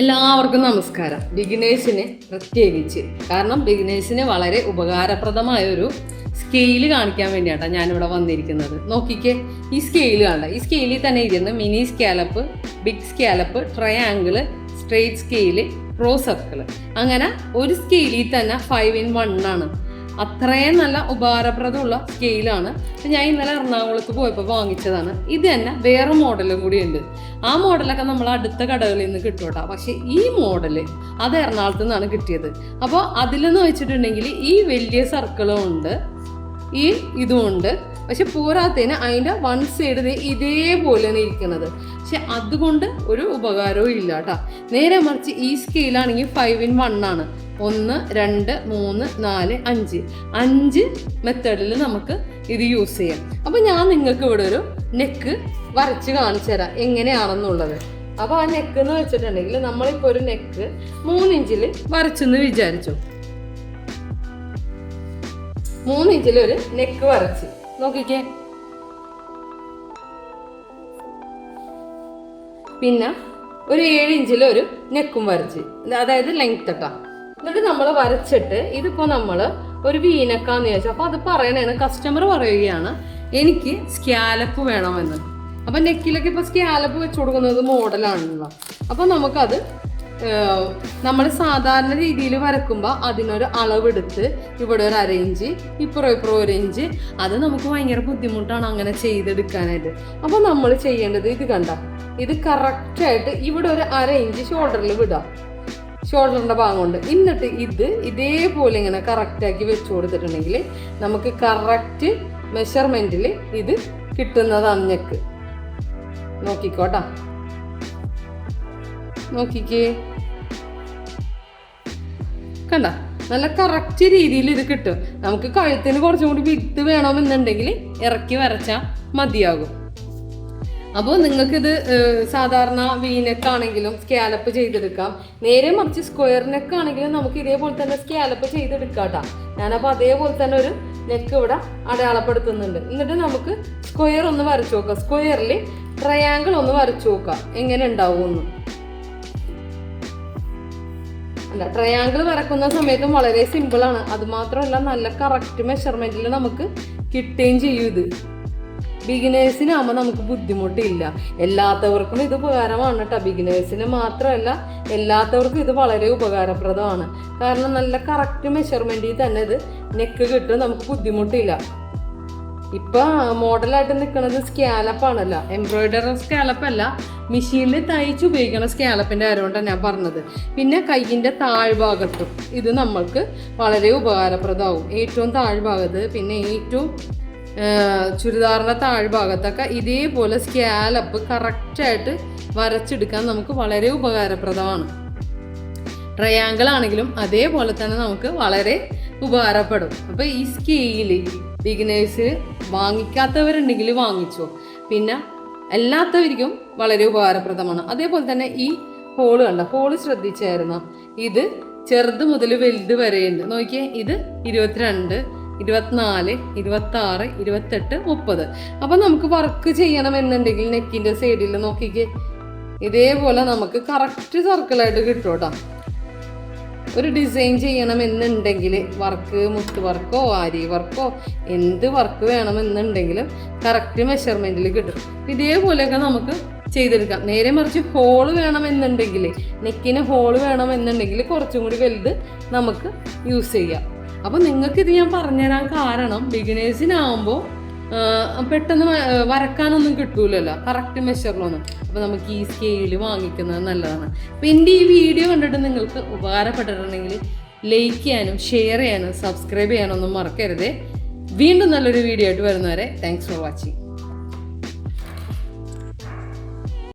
എല്ലാവർക്കും നമസ്കാരം. ബിഗിനേഴ്സിന് പ്രത്യേകിച്ച്, കാരണം ബിഗിനേഴ്സിന് വളരെ ഉപകാരപ്രദമായ ഒരു സ്കെയില് കാണിക്കാൻ വേണ്ടിയാണ് ഞാനിവിടെ വന്നിരിക്കുന്നത്. നോക്കിക്കേ, ഈ സ്കെയില് കാണണ്ട. ഈ സ്കെയിലിൽ തന്നെ ഇരുന്ന് mini scallop, big scallop, triangle, straight scale, pro circle, അങ്ങനെ ഒരു സ്കെയിലിൽ തന്നെ 5-in-1 ആണ്. അത്രയും നല്ല ഉപകാരപ്രദമുള്ള സ്കെയിലാണ്. ഞാൻ ഇന്നലെ എറണാകുളത്ത് പോയപ്പോൾ വാങ്ങിച്ചതാണ്. ഇത് തന്നെ വേറെ മോഡലും കൂടി ഉണ്ട്. ആ മോഡലൊക്കെ നമ്മൾ അടുത്ത കടകളിൽ നിന്ന് കിട്ടും കേട്ടോ. പക്ഷേ ഈ മോഡല് അത് എറണാകുളത്ത് നിന്നാണ് കിട്ടിയത്. അപ്പോൾ അതിലെന്ന് വെച്ചിട്ടുണ്ടെങ്കിൽ ഈ വലിയ സർക്കിളും ഉണ്ട്, ഈ ഇതും ഉണ്ട്. പക്ഷെ പോരാത്തതിന് അതിൻ്റെ വൺ സൈഡ് ഇതേപോലെയാണ് ഇരിക്കുന്നത്. പക്ഷെ അതുകൊണ്ട് ഒരു ഉപകാരവും ഇല്ല കേട്ടോ. നേരെ മറിച്ച് ഈ സ്കെയിലാണെങ്കിൽ 5-in-1 ആണ്. 1, 2, 3, 4, 5 മെത്തേഡിൽ നമുക്ക് ഇത് യൂസ് ചെയ്യാം. അപ്പോൾ ഞാൻ നിങ്ങൾക്ക് ഇവിടെ ഒരു നെക്ക് വരച്ച് കാണിച്ചു തരാം എങ്ങനെയാണെന്നുള്ളത്. അപ്പോൾ ആ നെക്ക് എന്ന് വെച്ചിട്ടുണ്ടെങ്കിൽ നമ്മളിപ്പോൾ ഒരു നെക്ക് 3 ഇഞ്ചിൽ വരച്ചെന്ന് വിചാരിച്ചു. 3 ഇഞ്ചിൽ ഒരു നെക്ക് വരച്ച് നോക്കിക്കേ. പിന്നെ ഒരു 7 ഇഞ്ചിൽ ഒരു നെക്കും വരച്ച്, അതായത് ലെങ്ത് ഇട്ടാ. എന്നിട്ട് നമ്മൾ വരച്ചിട്ട് ഇതിപ്പോൾ നമ്മൾ ഒരു വീനക്കാന്ന് ചോദിച്ചു. അപ്പോൾ അത് പറയണേണ്, കസ്റ്റമർ പറയുകയാണ് എനിക്ക് സ്കാലപ്പ് വേണമെന്ന്. അപ്പം നെക്കിലൊക്കെ ഇപ്പോൾ സ്കാലപ്പ് വെച്ച് കൊടുക്കുന്നത് മോഡലാണല്ലോ. അപ്പോൾ നമുക്കത് നമ്മൾ സാധാരണ രീതിയിൽ വരക്കുമ്പോൾ അതിനൊരു അളവെടുത്ത് ഇവിടെ ഒരു 1/2 ഇഞ്ച്, ഇപ്പുറം 1 ഇഞ്ച്, അത് നമുക്ക് ഭയങ്കര ബുദ്ധിമുട്ടാണ് അങ്ങനെ ചെയ്തെടുക്കാനായിട്ട്. അപ്പോൾ നമ്മൾ ചെയ്യേണ്ടത് ഇത് കണ്ട, ഇത് കറക്റ്റായിട്ട് ഇവിടെ ഒരു 1/2 ഇഞ്ച് ഷോൾഡറിൽ വിടാം, ഷോൾഡറിൻ്റെ ഭാഗം കൊണ്ട്. എന്നിട്ട് ഇതേപോലെ ഇങ്ങനെ കറക്റ്റാക്കി വെച്ച് കൊടുത്തിട്ടുണ്ടെങ്കിൽ നമുക്ക് കറക്റ്റ് മെഷർമെൻറ്റിൽ ഇത് കിട്ടുന്നതാണ് നെക്ക്. നോക്കിക്കോട്ടാ, നോക്കിക്കേ, കണ്ട, നല്ല കറക്റ്റ് രീതിയിൽ ഇത് കിട്ടും. നമുക്ക് കഴുത്തിന് കുറച്ചും കൂടി വിട്ട് വേണമെന്നുണ്ടെങ്കിൽ ഇറക്കി വരച്ചാൽ മതിയാകും. അപ്പോൾ നിങ്ങൾക്കിത് സാധാരണ വീനെക്കാണെങ്കിലും സ്കാലപ്പ് ചെയ്തെടുക്കാം. നേരെ മറിച്ച് സ്ക്വയർ നെക്കാണെങ്കിലും നമുക്ക് ഇതേപോലെ തന്നെ സ്കാലപ്പ് ചെയ്തെടുക്കാം കേട്ടോ. ഞാനപ്പോൾ അതേപോലെ തന്നെ ഒരു നെക്ക് ഇവിടെ അടയാളപ്പെടുത്തുന്നുണ്ട്. എന്നിട്ട് നമുക്ക് സ്ക്വയർ ഒന്ന് വരച്ചു നോക്കാം. സ്ക്വയറിൽ ട്രയാങ്കിൾ ഒന്ന് വരച്ചു നോക്കാം എങ്ങനെ ഉണ്ടാവുമെന്ന്. അല്ല, ട്രയാങ്കിൾ വരക്കുന്ന സമയത്തും വളരെ സിമ്പിളാണ്. അതുമാത്രമല്ല നല്ല കറക്റ്റ് മെഷർമെൻറ്റിൽ നമുക്ക് കിട്ടുകയും ചെയ്യും. ഇത് ബിഗിനേഴ്സിനാകുമ്പോൾ നമുക്ക് ബുദ്ധിമുട്ടില്ല. എല്ലാത്തവർക്കും ഇത് ഉപകാരമാണ് കേട്ടോ. ബിഗിനേഴ്സിന് മാത്രമല്ല, എല്ലാത്തവർക്കും ഇത് വളരെ ഉപകാരപ്രദമാണ്. കാരണം നല്ല കറക്റ്റ് മെഷർമെൻറ്റിൽ തന്നെ ഇത് നെക്ക് കിട്ടും, നമുക്ക് ബുദ്ധിമുട്ടില്ല. ഇപ്പം മോഡലായിട്ട് നിൽക്കുന്നത് സ്കാലപ്പാണല്ലോ, എംബ്രോയിഡറി സ്കാലപ്പല്ല, മെഷീനിൽ തയ്ച്ച് ഉപയോഗിക്കുന്ന സ്കാലപ്പിൻ്റെ കാര്യമാണ് ഞാൻ പറഞ്ഞത്. പിന്നെ കയ്യിൻ്റെ താഴ്ഭാഗത്തും ഇത് നമ്മൾക്ക് വളരെ ഉപകാരപ്രദമാവും. ഏറ്റവും താഴ്ഭാഗത്ത്, പിന്നെ ഏറ്റവും ചുരിദാറിൻ്റെ താഴ്ഭാഗത്തൊക്കെ ഇതേപോലെ സ്കാലപ്പ് കറക്റ്റായിട്ട് വരച്ചെടുക്കാൻ നമുക്ക് വളരെ ഉപകാരപ്രദമാണ്. ട്രയാങ്കിൾ ആണെങ്കിലും അതേപോലെ തന്നെ നമുക്ക് വളരെ ഉപകാരപ്പെടും. അപ്പോൾ ഈ സ്കെയില് ബിഗിനേഴ്സ് വാങ്ങിക്കാത്തവരുണ്ടെങ്കിൽ വാങ്ങിച്ചോ. പിന്നെ എല്ലാത്തവർക്കും വളരെ ഉപകാരപ്രദമാണ്. അതേപോലെ തന്നെ ഈ ഹോള് കണ്ട, ഹോള് ശ്രദ്ധിച്ചായിരുന്നോ? ഇത് ചെറുത് മുതൽ വലുത് വരെയുണ്ട്. നോക്കിയേ, ഇത് 22, 24, 26, 28, 30. അപ്പം നമുക്ക് വർക്ക് ചെയ്യണമെന്നുണ്ടെങ്കിൽ നെക്കിൻ്റെ സൈഡിൽ നോക്കിക്കേ, ഇതേപോലെ നമുക്ക് കറക്റ്റ് സർക്കിളായിട്ട് കിട്ടും കേട്ടോ. ഒരു ഡിസൈൻ ചെയ്യണമെന്നുണ്ടെങ്കിൽ വർക്ക്, മുത്ത് വർക്കോ ആരി വർക്കോ എന്ത് വർക്ക് വേണമെന്നുണ്ടെങ്കിലും കറക്റ്റ് മെഷർമെൻറ്റിൽ കിട്ടും. ഇതേപോലെയൊക്കെ നമുക്ക് ചെയ്തെടുക്കാം. നേരെ മറിച്ച് ഹോള് വേണമെന്നുണ്ടെങ്കിൽ, നെക്കിന് ഹോള് വേണമെന്നുണ്ടെങ്കിൽ കുറച്ചും കൂടി വലുത് നമുക്ക് യൂസ് ചെയ്യാം. അപ്പോൾ നിങ്ങൾക്കിത് ഞാൻ പറഞ്ഞുതരാൻ കാരണം, ബിഗിനേഴ്സിനാകുമ്പോൾ പെട്ടെന്ന് വരക്കാനൊന്നും കിട്ടൂലല്ലോ കറക്റ്റ് മെഷറിലൊന്നും. അപ്പോൾ നമുക്ക് ഈ സ്കെയില് വാങ്ങിക്കുന്നത് നല്ലതാണ്. അപ്പോൾ എൻ്റെ ഈ വീഡിയോ കണ്ടിട്ട് നിങ്ങൾക്ക് ഉപകാരപ്പെട്ടിട്ടുണ്ടെങ്കിൽ ലൈക്ക് ചെയ്യാനും ഷെയർ ചെയ്യാനും സബ്സ്ക്രൈബ് ചെയ്യാനൊന്നും മറക്കരുതേ. വീണ്ടും നല്ലൊരു വീഡിയോ ആയിട്ട് വരുന്നവരെ താങ്ക്സ് ഫോർ വാച്ചിങ്.